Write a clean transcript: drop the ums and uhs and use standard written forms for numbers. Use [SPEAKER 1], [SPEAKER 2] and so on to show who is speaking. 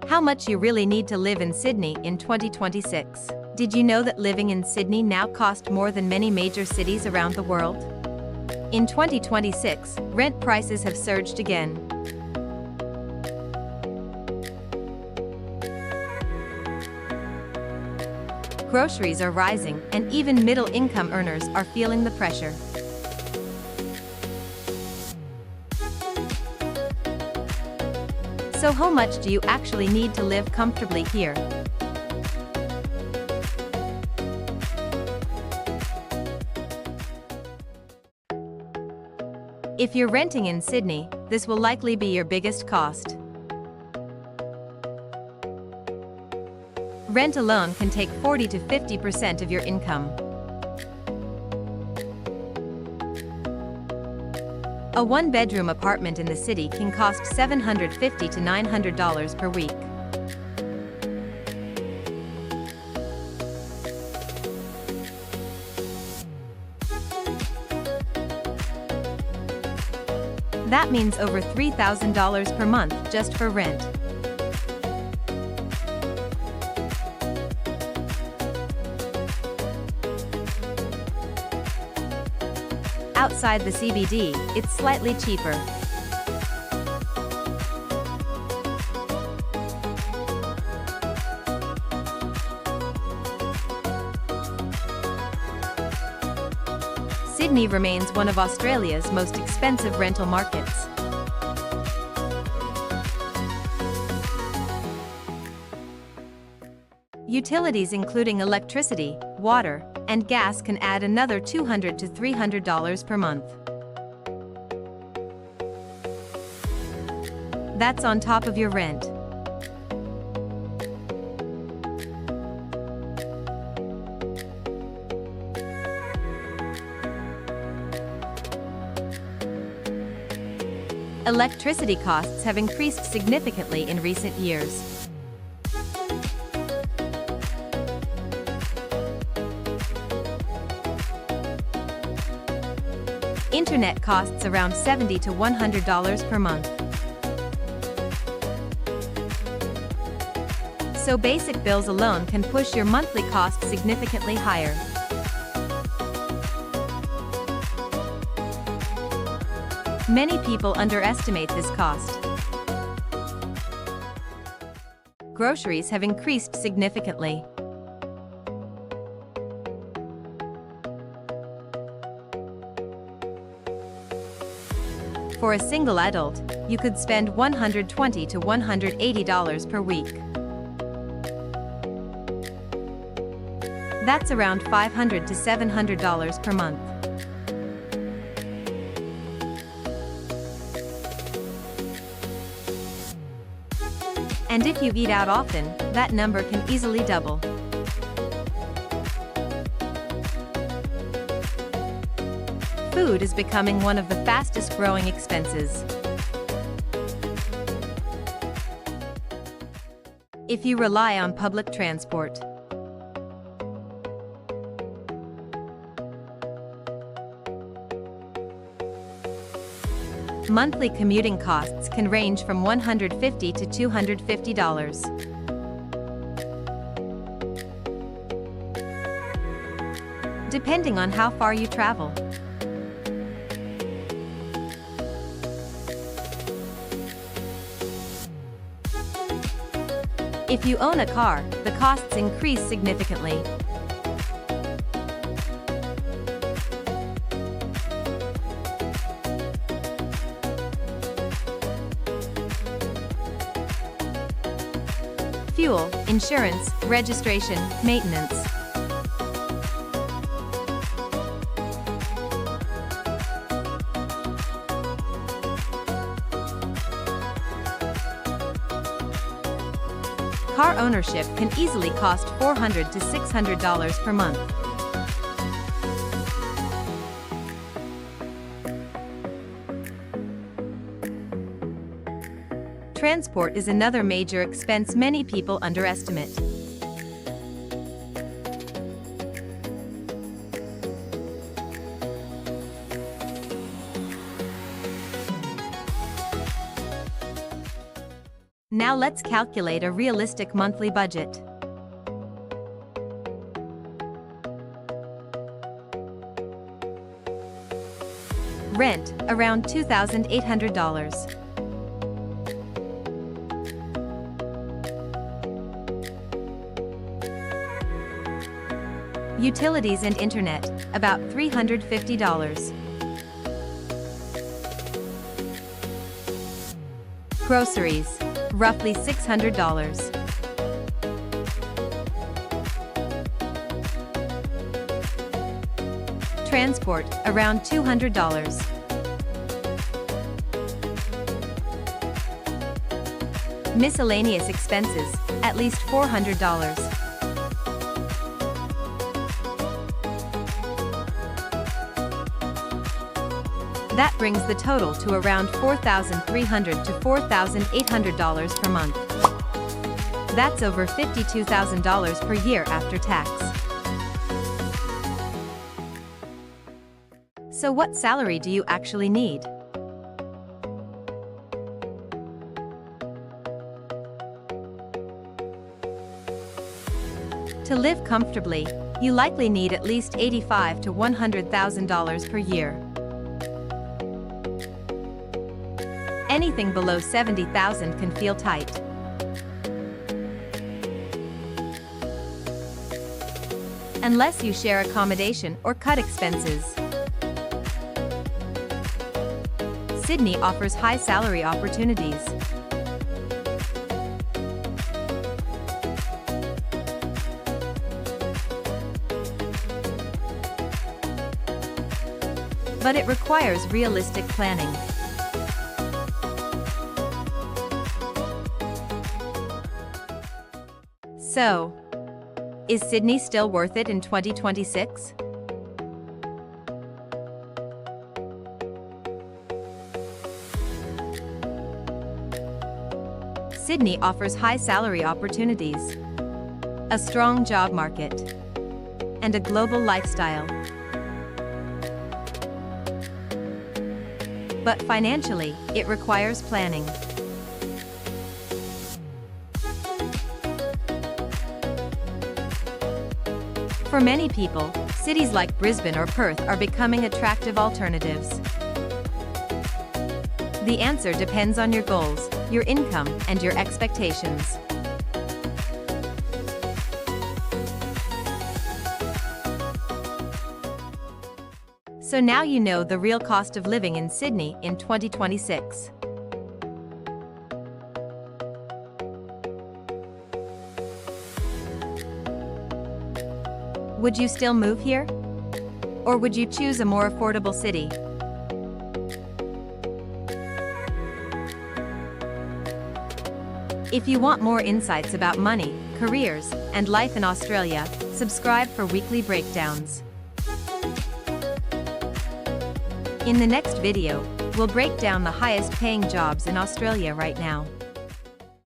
[SPEAKER 1] How much you really need to live in Sydney in 2026. Did you know that living in Sydney now costs more than many major cities around the world? In 2026, rent prices have surged again. Groceries are rising, and even middle-income earners are feeling the pressure. So how much do you actually need to live comfortably here? If you're renting in Sydney, this will likely be your biggest cost. Rent alone can take 40 to 50% of your income. A one-bedroom apartment in the city can cost $750 to $900 per week. That means over $3,000 per month just for rent. Outside the CBD, it's slightly cheaper. Sydney remains one of Australia's most expensive rental markets. Utilities including electricity, water, and gas can add another $200 to $300 per month. That's on top of your rent. Electricity costs have increased significantly in recent years. Internet costs around $70 to $100 per month. So basic bills alone can push your monthly cost significantly higher. Many people underestimate this cost. Groceries have increased significantly. For a single adult, you could spend $120 to $180 per week. That's around $500 to $700 per month. And if you eat out often, that number can easily double. Food is becoming one of the fastest-growing expenses. If you rely on public transport, monthly commuting costs can range from $150 to $250. Depending on how far you travel. If you own a car, the costs increase significantly. Fuel, insurance, registration, maintenance. Car ownership can easily cost $400 to $600 per month. Transport is another major expense many people underestimate. Now let's calculate a realistic monthly budget. Rent, around $2,800. Utilities and internet, about $350. Groceries, roughly $600. Transport, around $200. Miscellaneous expenses, at least $400. That brings the total to around $4,300 to $4,800 per month. That's over $52,000 per year after tax. So what salary do you actually need? To live comfortably, you likely need at least $85,000 to $100,000 per year. Anything below $70,000 can feel tight. Unless you share accommodation or cut expenses. Sydney offers high salary opportunities. But it requires realistic planning. So, is Sydney still worth it in 2026? Sydney offers high salary opportunities, a strong job market, and a global lifestyle. But financially, it requires planning. For many people, cities like Brisbane or Perth are becoming attractive alternatives. The answer depends on your goals, your income, and your expectations. So now you know the real cost of living in Sydney in 2026. Would you still move here? Or would you choose a more affordable city? If you want more insights about money, careers, and life in Australia, subscribe for weekly breakdowns. In the next video, we'll break down the highest paying jobs in Australia right now.